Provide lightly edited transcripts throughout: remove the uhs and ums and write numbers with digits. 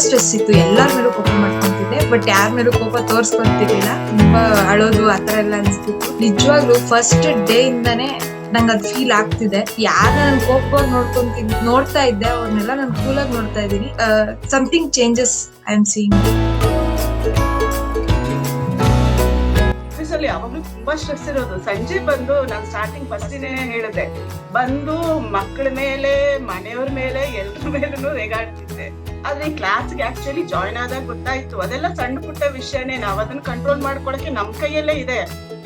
Stress ಇತ್ತು. ಎಲ್ಲಾರ ಮೇಲೂ ಕೋಪ ಮಾಡ್ಕೊಂತಿದ್ದೆ, ಬಟ್ ಯಾರ ಮೇಲೂ ಕೋಪ ತೋರ್ಸ್ಕೊಂತಿರ್ಲಿಲ್ಲ. ತುಂಬಾ ಅಳೋದು ಆತರ ಎಲ್ಲ ಅನ್ಸ್ತಿತ್ತು. ನಿಜವಾಗ್ಲೂ ಫಸ್ಟ್ ಡೇ ಇಂದಾನೆ ನಂಗೆ ಅದ್ ಫೀಲ್ ಆಗ್ತಿದೆ. ಯಾರ ನನ್ ಕೋಪವಾಗಿ ನೋಡ್ತಾ ಇದ್ದೆ, ಅವ್ರನ್ನೆಲ್ಲ ನಾನು ಕೂಲಾಗಿ ನೋಡ್ತಾ ಇದ್ದೀನಿ. Something changes I am seeing. ಆಫೀಸಲ್ಲಿ ಯಾವಾಗ್ಲೂ ತುಂಬಾ ಸ್ಟ್ರೆಸ್ ಇರೋದು. ಸಂಜೆ ಬಂದು ನಾನು ಸ್ಟಾರ್ಟಿಂಗ್ ಫಸ್ಟ್ ದಿನೇ ಹೇಳಿದೆ, ಬಂದು ಮಕ್ಕಳ ಮೇಲೆ, ಮನೆಯವ್ರ ಮೇಲೆ, ಎಲ್ರ ಮೇಲೂ ರೇಗಾಡ್ತಿದ್ದೆ. ಆದ್ರೆ ಕ್ಲಾಸ್ಗೆ ಆಕ್ಚುಲಿ ಜಾಯ್ನ್ ಆದಾಗ ಗೊತ್ತಾಯ್ತು, ಅದೆಲ್ಲ ಸಣ್ಣ ಪುಟ್ಟ ವಿಷಯನೇ. ನಾವ್ ಅದನ್ನ ಕಂಟ್ರೋಲ್ ಮಾಡ್ಕೊಳಕ್ಕೆ ನಮ್ ಕೈಯಲ್ಲೇ ಇದೆ.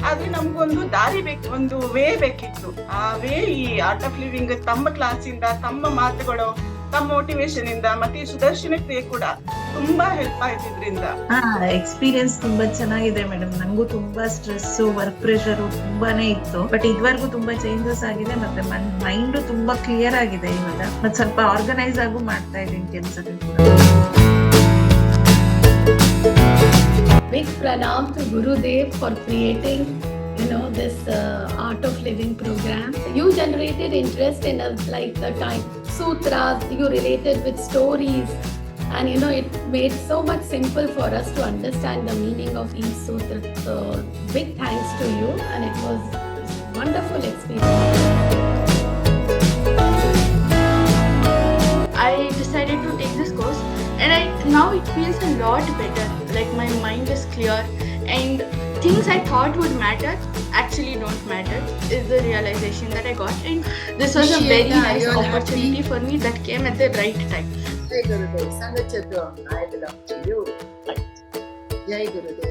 ಆದ್ರೆ ನಮ್ಗೊಂದು ದಾರಿ ಬೇಕು, ಒಂದು ವೇ ಬೇಕಿತ್ತು. ಆ ವೇ ಈ ಆರ್ಟ್ ಆಫ್ ಲಿವಿಂಗ್ ತಮ್ಮ ಕ್ಲಾಸಿಂದ, ತಮ್ಮ ಮಾತುಗಳು, ತಮ್ಮ ಮೋಟಿವೇಶನ್ ಇಂದ, ಮತ್ತೆ ಈ ಸುದರ್ಶನ ಕ್ರಿಯೆ ಕೂಡ ತುಂಬಾ ಹೆಲ್ಪ್ ಆಯ್ತು ಇದ್ರಿಂದ. ಎಕ್ಸ್ಪೀರಿಯನ್ಸ್ ತುಂಬಾ ಚೆನ್ನಾಗಿದೆ ಮೇಡಮ್. ನಂಗೂ ತುಂಬಾ ಸ್ಟ್ರೆಸ್, ವರ್ಕ್ ಪ್ರೆಷರ್ ತುಂಬಾನೇ ಇತ್ತು. ಬಟ್ ಇದುವರೆಗೂ ತುಂಬಾ ಚೇಂಜಸ್ ಆಗಿದೆ. ಮತ್ತೆ ಮೈಂಡ್ ತುಂಬಾ ಕ್ಲಿಯರ್ ಆಗಿದೆ ಇವಾಗ. ಮತ್ತೆ ಸ್ವಲ್ಪ ಆರ್ಗನೈಸ್ ಆಗು ಮಾಡ್ತಾ ಇದ್ದೀನಿ ಕೆಲಸಗಳು. Big pranam to Gurudev for creating, this Art of Living program. You generated interest in us like the time sutras, you related with stories, and it made so much simple for us to understand the meaning of each sutra. So big thanks to you, and it was wonderful experience. I decided to take this course, and now it feels a lot better. Like my mind is clear, and things I thought would matter actually don't matter, is the realization that I got. And this was a very nice opportunity for me that came at the right time. Jai Gurudev. Sangha Chattu, I belong to you. Jai Gurudev.